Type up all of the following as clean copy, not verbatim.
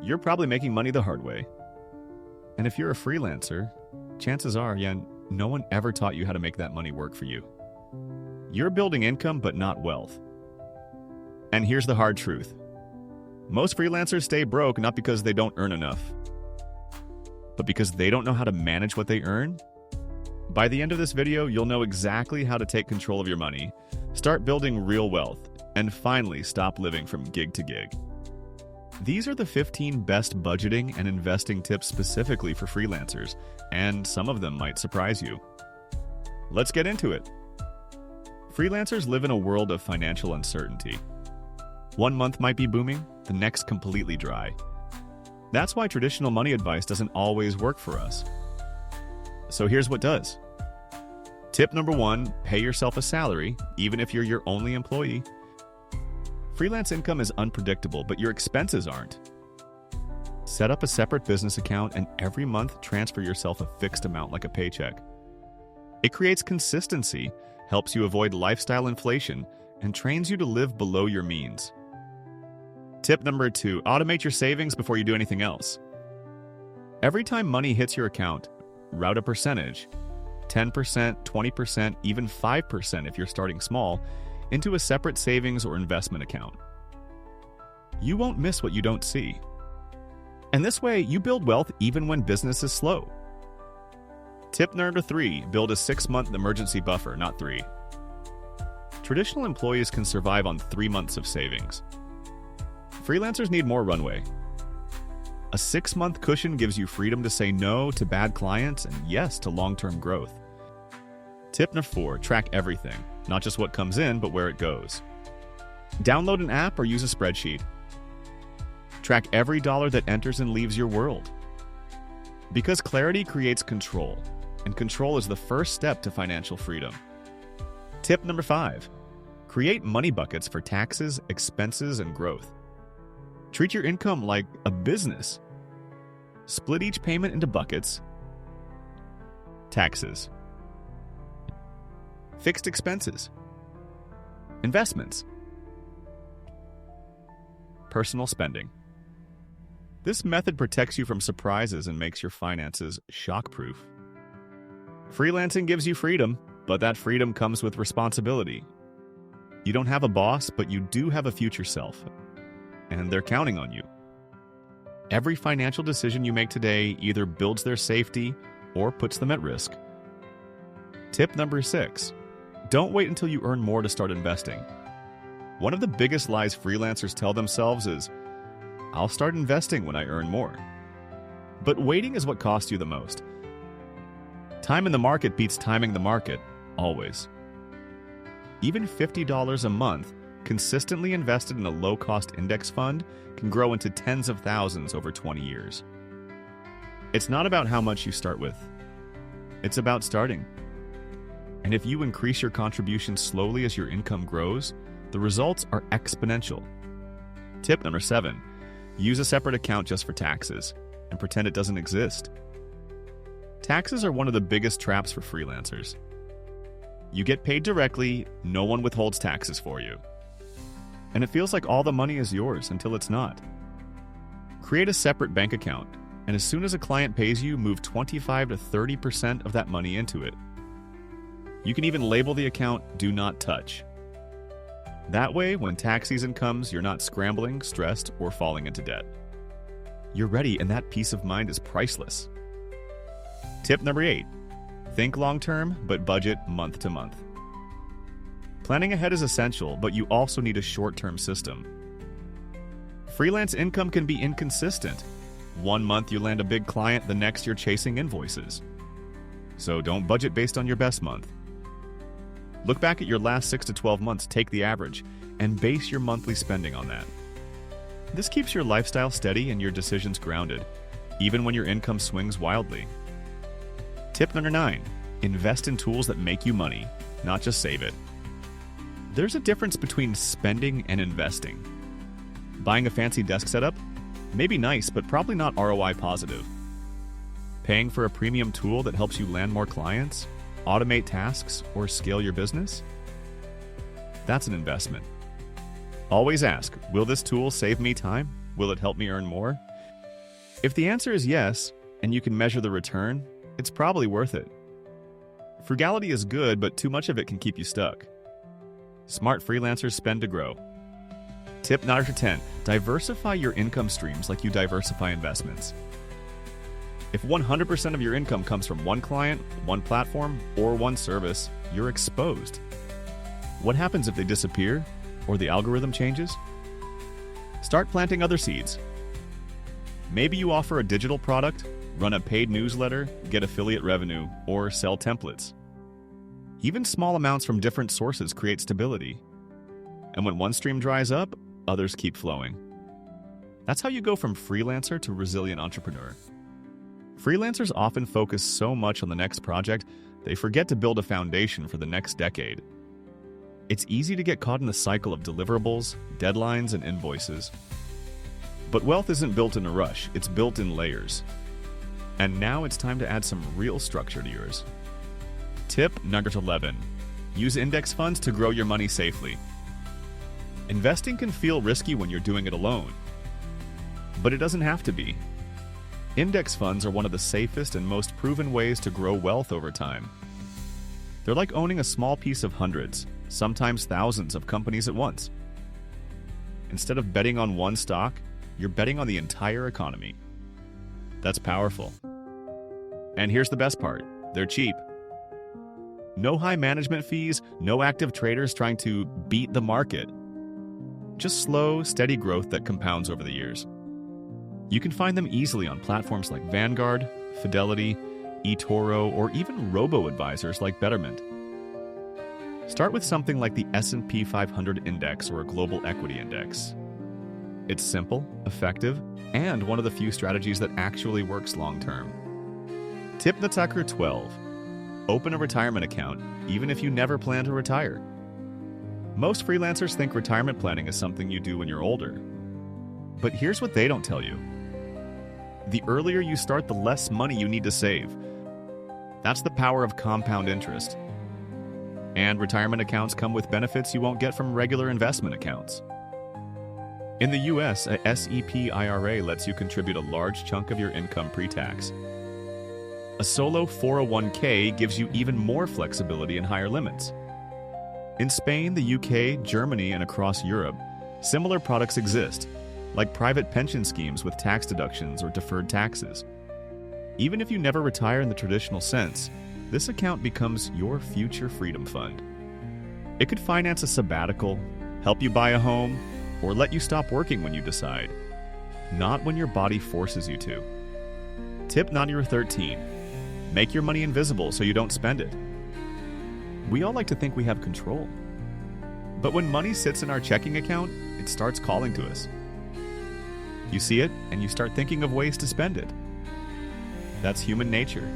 you're probably making money the hard way. And if you're a freelancer, chances are, no one ever taught you how to make that money work for you. You're building income, but not wealth. And here's the hard truth. Most freelancers stay broke not because they don't earn enough, but because they don't know how to manage what they earn. By the end of this video, you'll know exactly how to take control of your money, start building real wealth, and finally stop living from gig to gig. These are the 15 best budgeting and investing tips specifically for freelancers, and some of them might surprise you. Let's get into it. Freelancers live in a world of financial uncertainty. One month might be booming, the next completely dry. That's why traditional money advice doesn't always work for us. So here's what does. Tip number 1, pay yourself a salary, even if you're your only employee. Freelance income is unpredictable, but your expenses aren't. Set up a separate business account and every month transfer yourself a fixed amount like a paycheck. It creates consistency, helps you avoid lifestyle inflation, and trains you to live below your means. Tip number 2, automate your savings before you do anything else. Every time money hits your account, route a percentage, 10%, 20%, even 5% if you're starting small, into a separate savings or investment account. You won't miss what you don't see. And this way, you build wealth even when business is slow. Tip number 3, build a 6-month emergency buffer, not 3. Traditional employees can survive on 3 months of savings. Freelancers need more runway. A 6-month cushion gives you freedom to say no to bad clients and yes to long-term growth. Tip number 4, track everything, not just what comes in, but where it goes. Download an app or use a spreadsheet. Track every dollar that enters and leaves your world. Because clarity creates control, and control is the first step to financial freedom. Tip number 5, create money buckets for taxes, expenses, and growth. Treat your income like a business. Split each payment into buckets. Taxes. Fixed expenses. Investments. Personal spending. This method protects you from surprises and makes your finances shock-proof. Freelancing gives you freedom, but that freedom comes with responsibility. You don't have a boss, but you do have a future self, and they're counting on you. Every financial decision you make today either builds their safety or puts them at risk. Tip number 6, don't wait until you earn more to start investing. One of the biggest lies freelancers tell themselves is, I'll start investing when I earn more. But waiting is what costs you the most. Time in the market beats timing the market, always. Even $50 a month consistently invested in a low-cost index fund can grow into tens of thousands over 20 years. It's not about how much you start with. It's about starting. And if you increase your contribution slowly as your income grows, the results are exponential. Tip number 7, use a separate account just for taxes and pretend it doesn't exist. Taxes are one of the biggest traps for freelancers. You get paid directly, no one withholds taxes for you. And it feels like all the money is yours until it's not. Create a separate bank account, and as soon as a client pays you, move 25 to 30% of that money into it. You can even label the account "Do Not Touch." That way, when tax season comes, you're not scrambling, stressed, or falling into debt. You're ready, and that peace of mind is priceless. Tip number 8, think long-term, but budget month to month. Planning ahead is essential, but you also need a short-term system. Freelance income can be inconsistent. One month you land a big client, the next you're chasing invoices. So don't budget based on your best month. Look back at your last 6 to 12 months, take the average, and base your monthly spending on that. This keeps your lifestyle steady and your decisions grounded, even when your income swings wildly. Tip number 9, invest in tools that make you money, not just save it. There's a difference between spending and investing. Buying a fancy desk setup? May be nice, but probably not ROI positive. Paying for a premium tool that helps you land more clients, automate tasks, or scale your business? That's an investment. Always ask, will this tool save me time? Will it help me earn more? If the answer is yes, and you can measure the return, it's probably worth it. Frugality is good, but too much of it can keep you stuck. Smart freelancers spend to grow. Tip number 10, diversify your income streams like you diversify investments. If 100% of your income comes from one client, one platform, or one service, you're exposed. What happens if they disappear or the algorithm changes? Start planting other seeds. Maybe you offer a digital product, run a paid newsletter, get affiliate revenue, or sell templates. Even small amounts from different sources create stability. And when one stream dries up, others keep flowing. That's how you go from freelancer to resilient entrepreneur. Freelancers often focus so much on the next project, they forget to build a foundation for the next decade. It's easy to get caught in the cycle of deliverables, deadlines, and invoices. But wealth isn't built in a rush, it's built in layers. And now it's time to add some real structure to yours. Tip number 11. Use index funds to grow your money safely. Investing can feel risky when you're doing it alone. But it doesn't have to be. Index funds are one of the safest and most proven ways to grow wealth over time. They're like owning a small piece of hundreds, sometimes thousands of companies at once. Instead of betting on one stock, you're betting on the entire economy. That's powerful. And here's the best part, they're cheap. No high management fees, no active traders trying to beat the market. Just slow, steady growth that compounds over the years. You can find them easily on platforms like Vanguard, Fidelity, eToro, or even robo-advisors like Betterment. Start with something like the S&P 500 index or a global equity index. It's simple, effective, and one of the few strategies that actually works long-term. Tip number 12. Open a retirement account, even if you never plan to retire. Most freelancers think retirement planning is something you do when you're older. But here's what they don't tell you. The earlier you start, the less money you need to save. That's the power of compound interest. And retirement accounts come with benefits you won't get from regular investment accounts. In the US, a SEP IRA lets you contribute a large chunk of your income pre-tax. A solo 401k gives you even more flexibility and higher limits. In Spain, the UK, Germany, and across Europe, similar products exist, like private pension schemes with tax deductions or deferred taxes. Even if you never retire in the traditional sense, this account becomes your future freedom fund. It could finance a sabbatical, help you buy a home, or let you stop working when you decide, not when your body forces you to. Tip number 13. Make your money invisible so you don't spend it. We all like to think we have control. But when money sits in our checking account, it starts calling to us. You see it, and you start thinking of ways to spend it. That's human nature.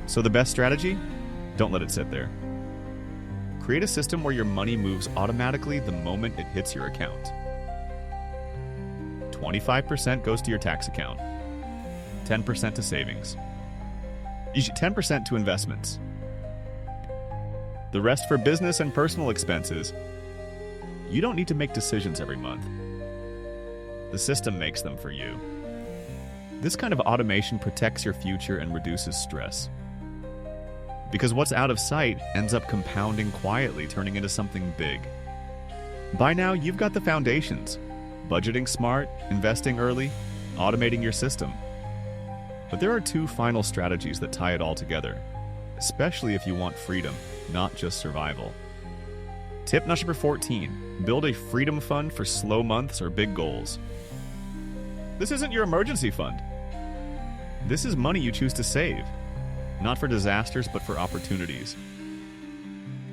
So the best strategy? Don't let it sit there. Create a system where your money moves automatically the moment it hits your account. 25% goes to your tax account, 10% to savings, 10% to investments, the rest for business and personal expenses. You don't need to make decisions every month. The system makes them for you. This kind of automation protects your future and reduces stress. Because what's out of sight ends up compounding quietly, turning into something big. By now, you've got the foundations: budgeting smart, investing early, automating your system. But there are two final strategies that tie it all together, especially if you want freedom, not just survival. Tip number 14. Build a freedom fund for slow months or big goals. This isn't your emergency fund. This is money you choose to save, not for disasters, but for opportunities.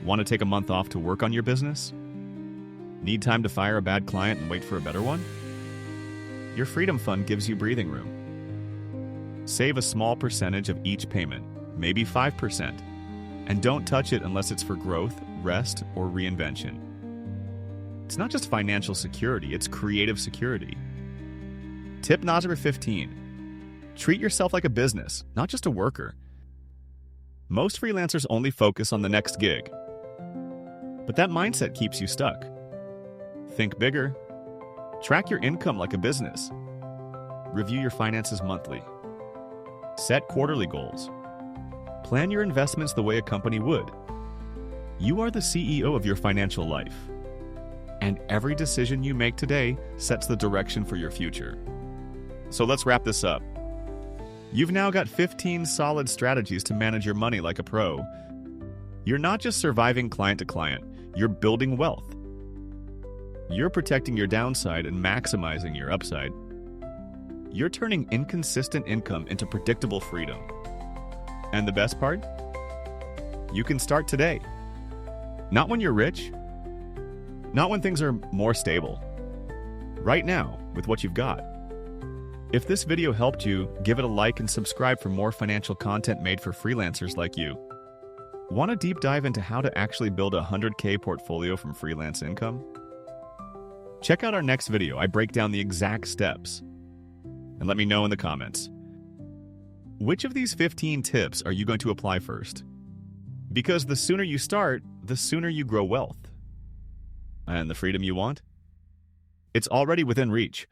Want to take a month off to work on your business? Need time to fire a bad client and wait for a better one? Your freedom fund gives you breathing room. Save a small percentage of each payment, maybe 5%, and don't touch it unless it's for growth, rest, or reinvention. It's not just financial security, it's creative security. Tip number 15. Treat yourself like a business, not just a worker. Most freelancers only focus on the next gig. But that mindset keeps you stuck. Think bigger. Track your income like a business. Review your finances monthly. Set quarterly goals. Plan your investments the way a company would. You are the CEO of your financial life, and every decision you make today sets the direction for your future. So let's wrap this up. You've now got 15 solid strategies to manage your money like a pro. You're not just surviving client to client, you're building wealth. You're protecting your downside and maximizing your upside. You're turning inconsistent income into predictable freedom. And the best part? You can start today. Not when you're rich, not when things are more stable. Right now, with what you've got. If this video helped you, give it a like and subscribe for more financial content made for freelancers like you. Want a deep dive into how to actually build a 100K portfolio from freelance income? Check out our next video. I break down the exact steps. And let me know in the comments. Which of these 15 tips are you going to apply first? Because the sooner you start, the sooner you grow wealth. And the freedom you want? It's already within reach.